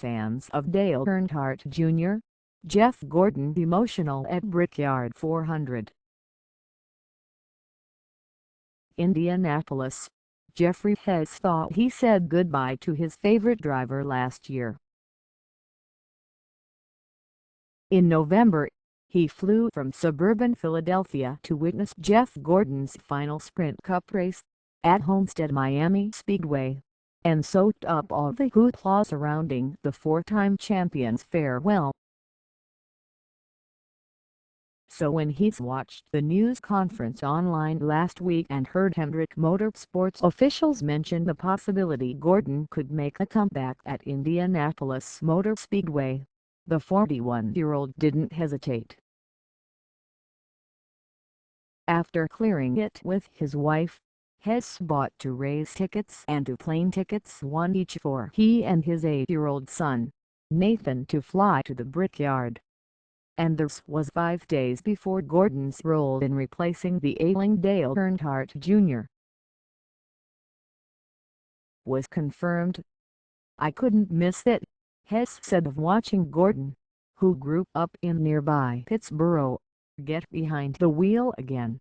fans of Dale Earnhardt Jr., Jeff Gordon emotional at Brickyard 400. Indianapolis. Jeffrey Hess thought he said goodbye to his favorite driver last year. In November, he flew from suburban Philadelphia to witness Jeff Gordon's final Sprint Cup race at Homestead-Miami Speedway, and soaked up all the hoopla surrounding the four-time champion's farewell. So when he watched the news conference online last week and heard Hendrick Motorsports officials mention the possibility Gordon could make a comeback at Indianapolis Motor Speedway, the 41-year-old didn't hesitate. After clearing it with his wife, Hess bought 2 race tickets and 2 plane tickets, one each for he and his 8-year-old son, Nathan, to fly to the Brickyard. And this was 5 days before Gordon's role in replacing the ailing Dale Earnhardt Jr. was confirmed. "I couldn't miss it," Hess said of watching Gordon, who grew up in nearby Pittsboro, get behind the wheel again.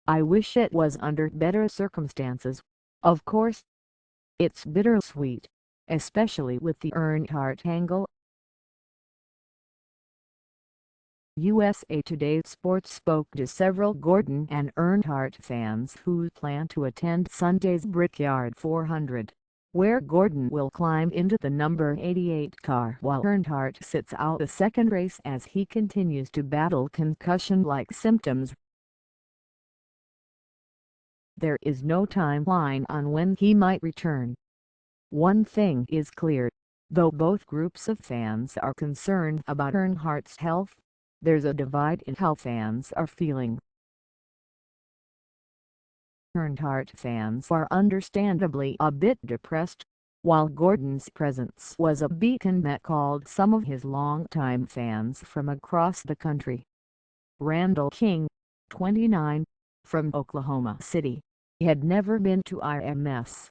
"I wish it was under better circumstances, of course. It's bittersweet, especially with the Earnhardt angle." USA Today Sports spoke to several Gordon and Earnhardt fans who plan to attend Sunday's Brickyard 400, where Gordon will climb into the number 88 car while Earnhardt sits out the second race as he continues to battle concussion-like symptoms. There is no timeline on when he might return. One thing is clear, though both groups of fans are concerned about Earnhardt's health, there's a divide in how fans are feeling. Earnhardt fans are understandably a bit depressed, while Gordon's presence was a beacon that called some of his longtime fans from across the country. Randall King, 29, from Oklahoma City, had never been to IMS.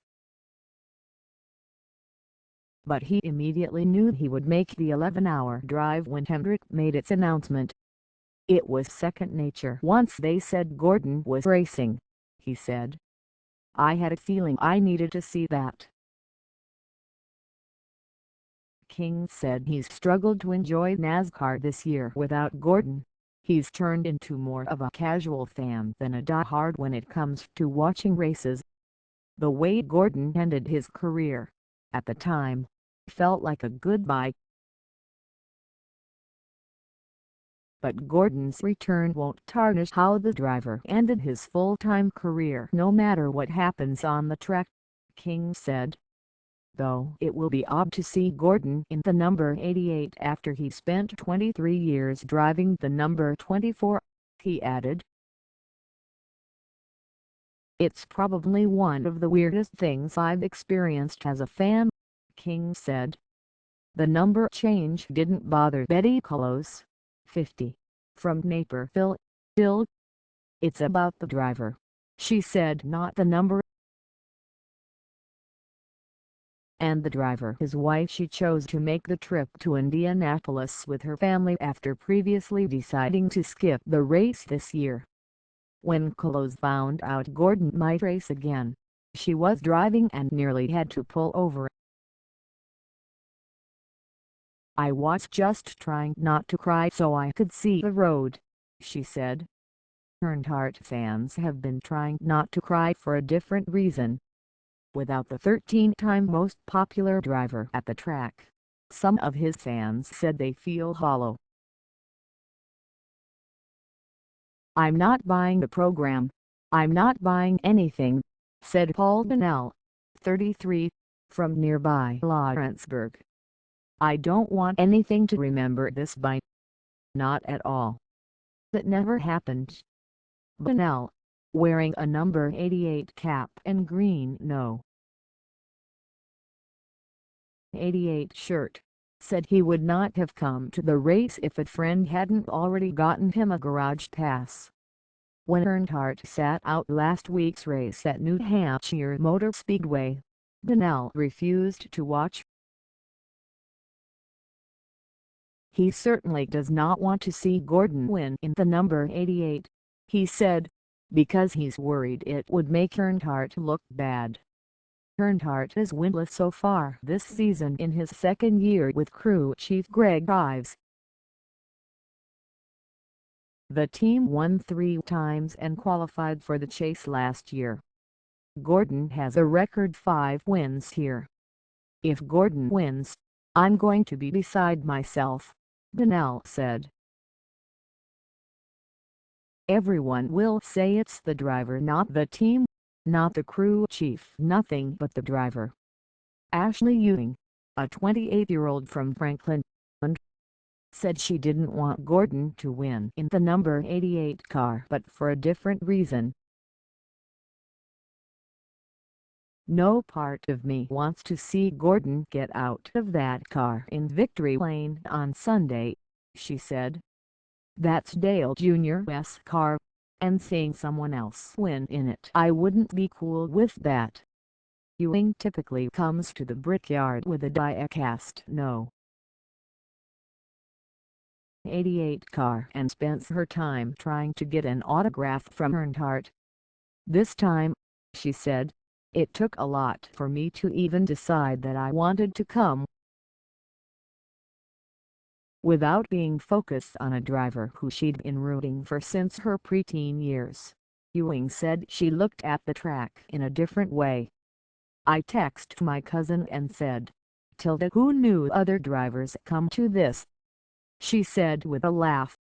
But he immediately knew he would make the 11-hour drive when Hendrick made its announcement. "It was second nature once they said Gordon was racing," he said. "I had a feeling I needed to see that." King said he's struggled to enjoy NASCAR this year without Gordon. He's turned into more of a casual fan than a die-hard when it comes to watching races. "The way Gordon ended his career, at the time, felt like a goodbye. But Gordon's return won't tarnish how the driver ended his full-time career no matter what happens on the track," King said. "Though it will be odd to see Gordon in the number 88 after he spent 23 years driving the number 24, he added. "It's probably one of the weirdest things I've experienced as a fan," King said. The number change didn't bother Betty Koulos, 50, from Naperville, Ill. "It's about the driver," she said, "not the number. And the driver is why she chose to make the trip to Indianapolis with her family after previously deciding to skip the race this year." When Koulos found out Gordon might race again, she was driving and nearly had to pull over. "I was just trying not to cry so I could see the road," she said. Earnhardt fans have been trying not to cry for a different reason. Without the 13-time most popular driver at the track, some of his fans said they feel hollow. "I'm not buying the program. I'm not buying anything," said Paul Bunnell, 33, from nearby Lawrenceburg. "I don't want anything to remember this by. Not at all. That never happened." Bunnell, wearing a number 88 cap and green No. 88 shirt, said he would not have come to the race if a friend hadn't already gotten him a garage pass. When Earnhardt sat out last week's race at New Hampshire Motor Speedway, Bunnell refused to watch. He certainly does not want to see Gordon win in the number 88, he said, because he's worried it would make Earnhardt look bad. Earnhardt is winless so far this season in his second year with crew chief Greg Ives. The team won 3 times and qualified for the chase last year. Gordon has a record 5 wins here. If Gordon wins, I'm going to be beside myself, Bunnell said. Everyone will say it's the driver, not the team, not the crew chief, nothing but the driver. Ashley Ewing, a 28-year-old from Franklin, said she didn't want Gordon to win in the number 88 car but for a different reason. No part of me wants to see Gordon get out of that car in victory lane on Sunday, she said. That's Dale Jr.'s car, and seeing someone else win in it, I wouldn't be cool with that. Ewing typically comes to the Brickyard with a die-cast No. 88 car and spends her time trying to get an autograph from Earnhardt. This time, she said, it took a lot for me to even decide that I wanted to come. Without being focused on a driver who she'd been rooting for since her preteen years, Ewing said she looked at the track in a different way. I texted my cousin and said, "Tilda, who knew other drivers come to this?" she said with a laugh.